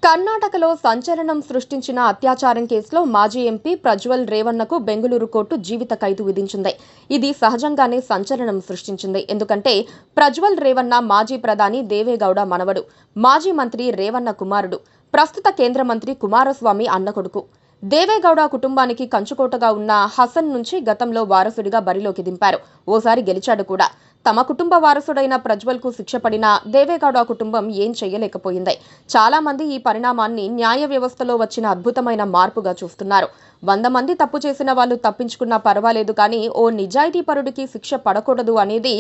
కర్ణాటకలో సంచలనం సృష్టించిన అత్యాచారం కేసులో మాజీ ఎంపీ ప్రజ్వల్ రేవన్నకు బెంగళూరు కోర్టు జీవిత ఖైదు విధించింది. ఇది సహజంగానే సంచలనం సృష్టించింది. ఎందుకంటే ప్రజ్వల్ రేవన్న మాజీ ప్రధాని దేవేగౌడ మనవడు, మాజీ మంత్రి రేవన్న కుమారుడు, ప్రస్తుత కేంద్ర మంత్రి కుమారస్వామి అన్న కొడుకు. దేవేగౌడ కుటుంబానికి కంచుకోటగా ఉన్న హసన్ నుంచి గతంలో వారసుడిగా బరిలోకి దింపారు. ఓసారి గెలిచాడు కూడా. తమ కుటుంబ వారసుడైన ప్రజ్వల్ కు శిక్ష పడిన దేవేగౌడ కుటుంబం ఏం చేయలేకపోయింది. చాలా మంది ఈ పరిణామాన్ని న్యాయ వ్యవస్థలో వచ్చిన అద్భుతమైన మార్పుగా చూస్తున్నారు. 100 మంది తప్పు చేసిన వాళ్ళు తప్పించుకున్నా పర్వాలేదు, కానీ ఓ నిజాయితీపరుడికి శిక్ష పడకూడదు అనేది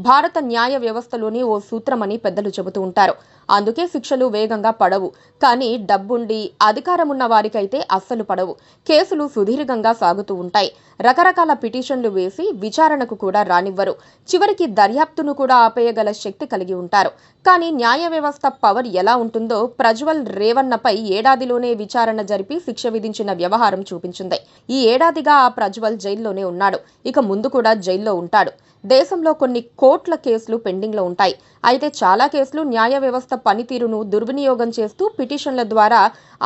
భారత న్యాయ వ్యవస్థలోని ఓ సూత్రమని పెద్దలు చెబుతూ ఉంటారు. అందుకే శిక్షలు వేగంగా పడవు. కానీ డబ్బుండి అధికారమున్న వారికైతే అస్సలు పడవు. కేసులు సుదీర్ఘంగా సాగుతూ ఉంటాయి. రకరకాల పిటిషన్లు వేసి విచారణకు కూడా రానివ్వరు. చివరికి దర్యాప్తును కూడా ఆపేయగల శక్తి కలిగి ఉంటారు. కానీ న్యాయ వ్యవస్థ పవర్ ఎలా ఉంటుందో ప్రజ్వల్ రేవన్నపై ఏడాదిలోనే విచారణ జరిపి శిక్ష విధించిన వ్యవహారం చూపించింది. ఈ ఏడాదిగా ఆ ప్రజ్వల్ జైల్లోనే ఉన్నాడు. ఇక ముందు కూడా జైల్లో ఉంటాడు. దేశంలో కొన్ని కోట్ల కేసులు పెండింగ్లో ఉంటాయి. అయితే చాలా కేసులు న్యాయ వ్యవస్థ పనితీరును దుర్వినియోగం చేస్తూ పిటిషన్ల ద్వారా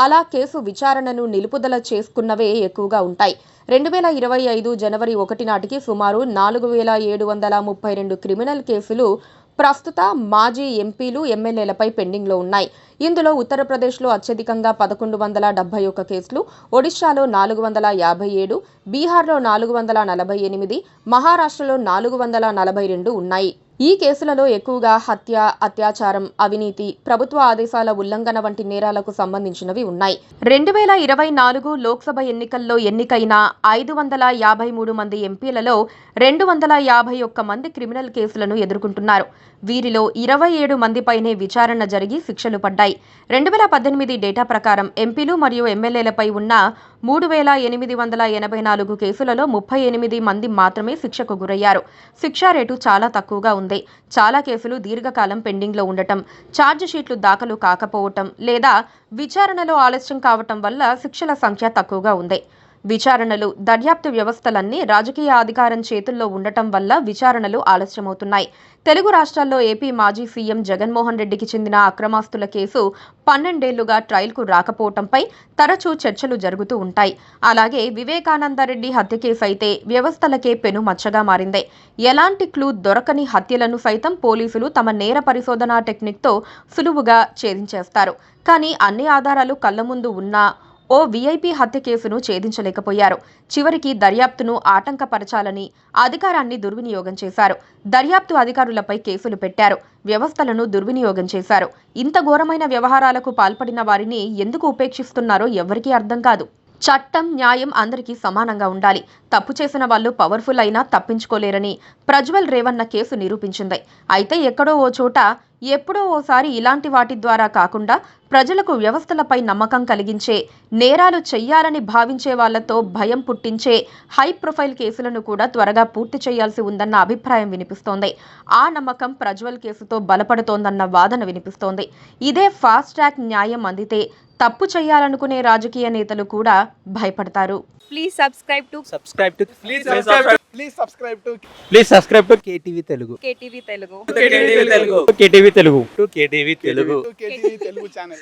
అలా కేసు విచారణను నిలుపుదల చేసుకున్నవే ఎక్కువగా ఉంటాయి. 2025 జనవరి 1 నాటికి సుమారు 4732 క్రిమినల్ కేసులు ప్రస్తుత మాజీ ఎంపీలు, ఎమ్మెల్యేలపై పెండింగ్లో ఉన్నాయి. ఇందులో ఉత్తరప్రదేశ్లో అత్యధికంగా 1171 కేసులు, ఒడిశాలో 457, బీహార్లో 448, మహారాష్ట్రలో 442 ఉన్నాయి. ఈ కేసులలో ఎక్కువగా హత్య, అత్యాచారం, అవినీతి, ప్రభుత్వ ఆదేశాల ఉల్లంఘన వంటి నేరాలకు సంబంధించినవి ఉన్నాయి. 2024 లోక్సభ ఎన్నికల్లో ఎన్నికైన 553 మంది ఎంపీలలో 251 మంది క్రిమినల్ కేసులను ఎదుర్కొంటున్నారు. వీరిలో 27 మందిపైనే విచారణ జరిగి శిక్షలు పడ్డాయి. 2018 డేటా ప్రకారం ఎంపీలు మరియు ఎమ్మెల్యేలపై ఉన్న 3884 కేసులలో 38 మంది మాత్రమే శిక్షకు గురయ్యారు. శిక్షా రేటు చాలా తక్కువగా ఉంది. చాలా కేసులు దీర్ఘకాలం పెండింగ్లో ఉండటం, ఛార్జ్ షీట్లు దాఖలు కాకపోవటం లేదా విచారణలో ఆలస్యం కావటం వల్ల శిక్షల సంఖ్య తక్కువగా ఉంది. విచారణలు, దర్యాప్తు వ్యవస్థలన్నీ రాజకీయ అధికారం చేతుల్లో ఉండటం వల్ల విచారణలు ఆలస్యమవుతున్నాయి. తెలుగు రాష్ట్రాల్లో ఏపీ మాజీ సీఎం జగన్మోహన్ రెడ్డికి చెందిన అక్రమాస్తుల కేసు 12 ఏళ్లుగా ట్రయల్కు రాకపోవటంపై తరచూ చర్చలు జరుగుతూ ఉంటాయి. అలాగే వివేకానందరెడ్డి హత్య కేసు అయితే వ్యవస్థలకే పెనుమచ్చగా మారింది. ఎలాంటి క్లూ దొరకని హత్యలను సైతం పోలీసులు తమ నేర పరిశోధనా టెక్నిక్తో సులువుగా ఛేదించేస్తారు. కానీ అన్ని ఆధారాలు కళ్ల ముందు ఉన్నా ఓ వీఐపీ హత్య కేసును ఛేదించలేకపోయారు. చివరికి దర్యాప్తును ఆటంకపరచాలని అధికారాన్ని దుర్వినియోగం చేశారు. దర్యాప్తు అధికారులపై కేసులు పెట్టారు. వ్యవస్థలను దుర్వినియోగం చేశారు. ఇంత ఘోరమైన వ్యవహారాలకు పాల్పడిన వారిని ఎందుకు ఉపేక్షిస్తున్నారో ఎవరికీ అర్థం కాదు. చట్టం, న్యాయం అందరికీ సమానంగా ఉండాలి. తప్పు చేసిన వాళ్ళు పవర్ఫుల్ అయినా తప్పించుకోలేరని ప్రజ్వల్ రేవన్న కేసు నిరూపించింది. అయితే ఎక్కడో ఓ చోట ఎప్పుడో ఓసారి ఇలాంటి వాటి ద్వారా కాకుండా ప్రజలకు వ్యవస్థలపై నమ్మకం కలిగించే, నేరాలు చెయ్యాలని భావించే వాళ్లతో భయం పుట్టించే హై ప్రొఫైల్ కేసులను కూడా త్వరగా పూర్తి చేయాల్సి ఉందన్న అభిప్రాయం వినిపిస్తోంది. ఆ నమ్మకం ప్రజ్వల్ కేసుతో బలపడుతోందన్న వాదన వినిపిస్తోంది. ఇదే ఫాస్ట్ ట్రాక్ న్యాయం అందితే తప్పు చేయాలనుకునే రాజకీయ నేతలు కూడా భయపడతారు. Please subscribe to KTV Telugu. KTV Telugu. KTV Telugu channel.